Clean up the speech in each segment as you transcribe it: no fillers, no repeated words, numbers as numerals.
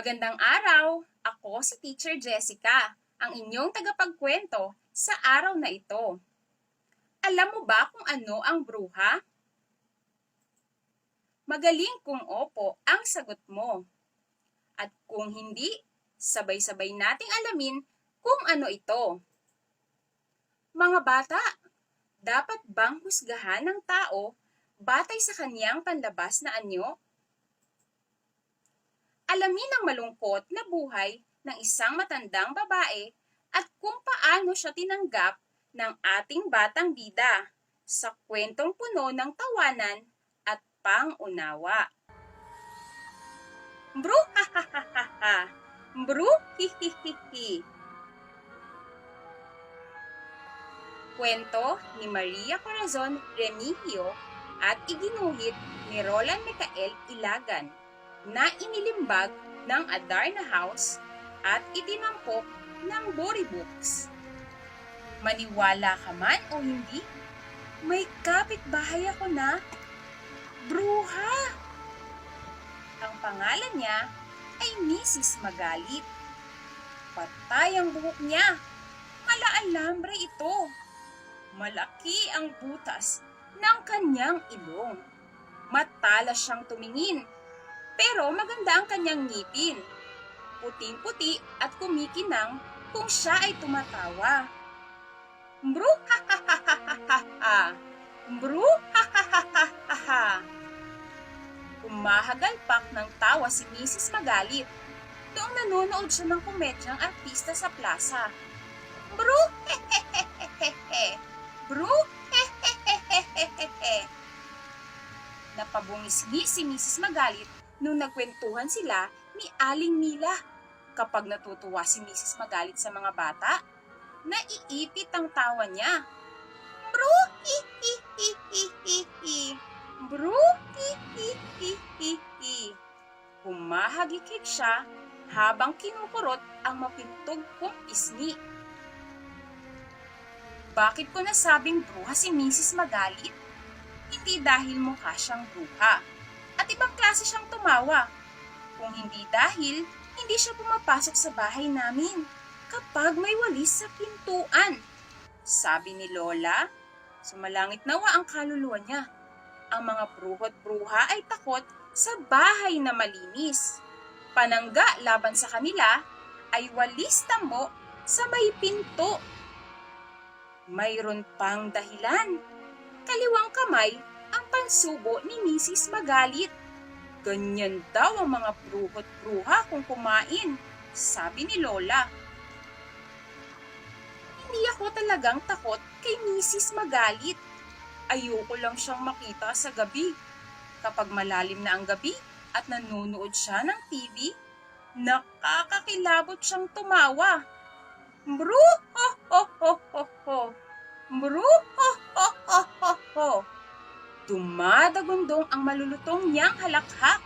Magandang araw! Ako si Teacher Jessica, ang inyong tagapagkwento sa araw na ito. Alam mo ba kung ano ang bruha? Magaling kung opo ang sagot mo. At kung hindi, sabay-sabay nating alamin kung ano ito. Mga bata, dapat bang husgahan ng tao batay sa kanyang panlabas na anyo? Alamin ang malungkot na buhay ng isang matandang babae at kung paano siya tinanggap ng ating batang bida sa kwentong puno ng tawanan at pang-unawa. Bru ha ha ha ha ha, bru hi hi hi hi. Kwento ni Maria Corazon Remigio at iginuhit ni Roland Micael Ilagan na inilimbag ng Adarna House at itinampok ng Bori Books. Maniwala ka man o hindi, may kapitbahay ako na bruha. Ang pangalan niya ay Mrs. Magalit. Patay ang buhok niya. Malaalambre ito. Malaki ang butas ng kanyang ilong. Matalas siyang tumingin. Pero maganda ang kanyang ngipin. Puting-puti at kumikinang kung siya ay tumatawa. Bru ha ha ha ha ha ha ha. Bru ha ha ha ha ha ha. Umahagalpak ng tawa si Mrs. Magalit noong nanonood siya ng komedyang artista sa plaza. Bru he he he he he he. Bru he he he he he he he. Napabungisgi si Mrs. Magalit nung nagkwentuhan sila ni Aling Mila. Kapag natutuwa si Mrs. Magalit sa mga bata, naiipit ang tawa niya. Bru hi hi hi hi hi hi. Bru hi hi hi hi hi. Humahagikik siya habang kinukurot ang mapintog kong pisngi. Bakit ko nasabing bruha si Mrs. Magalit? Hindi dahil mukha siyang bruha at ibang klase siyang tumawa. Kung hindi dahil, hindi siya pumapasok sa bahay namin kapag may walis sa pintuan. Sabi ni Lola, sumalangit nawa ang kaluluwa niya. Ang mga bruho't bruha ay takot sa bahay na malinis. Panangga laban sa kanila ay walis tambo sa may pinto. Mayroon pang dahilan. Kaliwang kamay ang pansubo ni Mrs. Magalit. Ganyan daw ang mga bruho't bruha kung kumain, sabi ni Lola. Hindi ako talagang takot kay Mrs. Magalit. Ayoko lang siyang makita sa gabi. Kapag malalim na ang gabi at nanonood siya ng TV, nakakakilabot siyang tumawa. Bru ho ho ho ho ho. Bru ho ho ho ho ho. Dumadagundong ang malulutong niyang halakhak.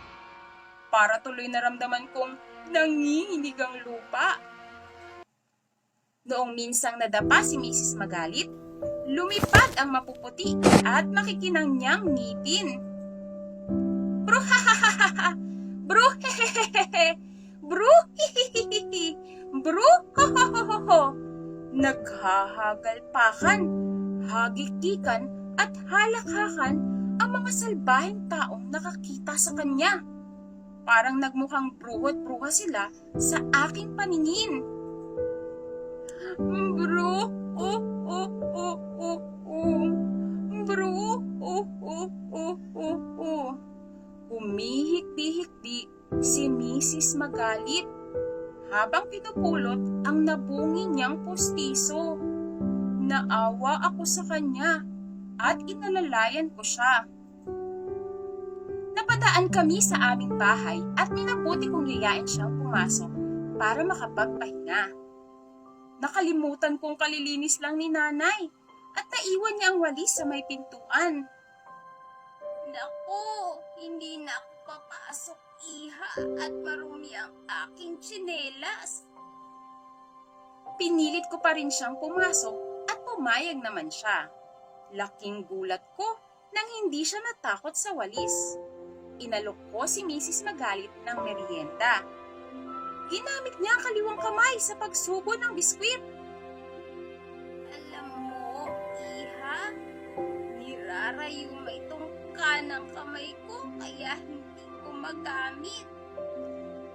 Para tuloy naramdaman kong nanginginig ang lupa. Noong minsang nadapa si Mrs. Magalit, lumipad ang mapuputi at makikinang niyang ngipin. Bru ha ha ha ha ha. Bru he he he he he. Bru hi hi hi hi hi. Bru ho ho ho ho ho. Naghahagalpakan, hagikikan at halakhakan ang mga salbahing taong nakakita sa kanya. Parang nagmukhang bruho't bruha sila sa aking paningin. Bru oh oh oh oh oh. Bru oh oh oh oh oh. Umihikbi-hikbi si Mrs. Magalit habang pinupulot ang nabungi niyang postiso. Naawa ako sa kanya at inalalayan ko siya. Napadaan kami sa aming bahay at minabuti kong yayain siyang pumasok para makapagpahinga. Nakalimutan kong kalilinis lang ni nanay at naiwan niya ang walis sa may pintuan. Naku, hindi na ako papasok, iha, at marumi ang aking tsinelas. Pinilit ko pa rin siyang pumasok at pumayag naman siya. Laking gulat ko nang hindi siya natakot sa walis. Inalok ko si Mrs. Magalit ng merienda. Ginamit niya ang kaliwang kamay sa pagsubo ng biskwit. Alam mo, Iha, nirarayo mo itong kanang kamay ko kaya hindi ko magamit.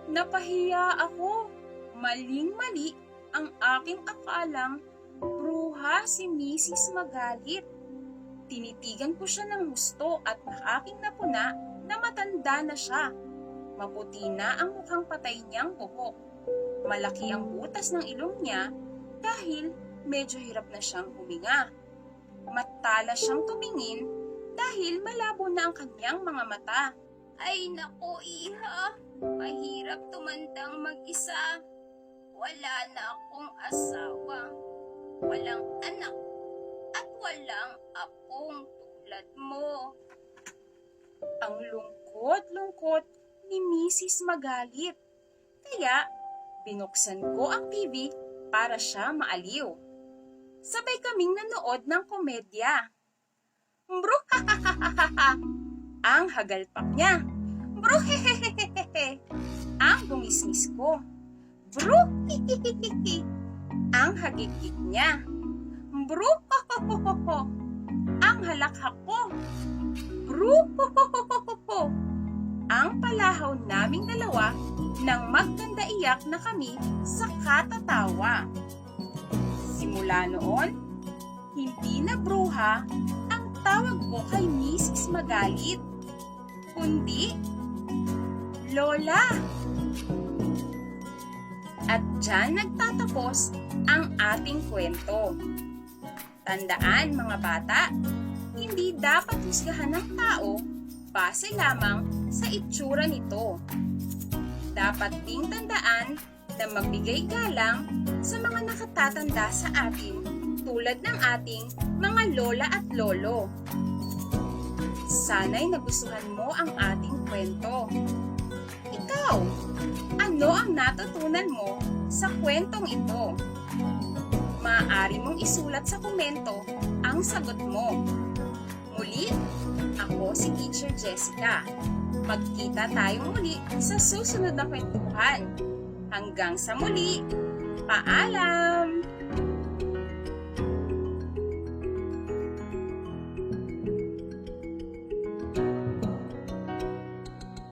Napahiya ako. Maling-mali ang aking akalang bruha si Mrs. Magalit. Tinitigan ko siya ng husto at aking napuna na matanda na siya. Maputi na ang mukhang patay niyang buhok. Malaki ang butas ng ilong niya dahil medyo hirap na siyang huminga. Matala siyang tumingin dahil malabo na ang kanyang mga mata. Ay nako, Iha, mahirap tumandang mag-isa. Wala na akong asawa, walang anak, at walang apong tulad mo. Ang lungkot-lungkot ni Mrs. Magalit. Kaya, binuksan ko ang TV para siya maaliw. Sabay kaming nanood ng komedya. Bro, ang hagalpak niya. Bro, ang bumisnis ko. Bro, ang hagigik niya. Bro, ang halakhak ko. Bro, ang palahaw naming dalawa nang magkanda iyak na kami sa katatawa. Simula noon, hindi na bruha ang tawag ko kay Mrs. Magalit, kundi Lola. At dyan nagtatapos ang ating kwento. Tandaan mga bata, hindi dapat husgahan ng tao base lamang sa itsura nito. Dapat ding tandaan na magbigay galang sa mga nakatatanda sa atin tulad ng ating mga lola at lolo. Sana'y nagustuhan mo ang ating kwento. Ikaw, ano ang natutunan mo sa kwentong ito? Maaari mong isulat sa komento ang sagot mo. Muli, ako si Teacher Jessica. Magkita tayong muli sa susunod na kwentuhan. Hanggang sa muli, paalam!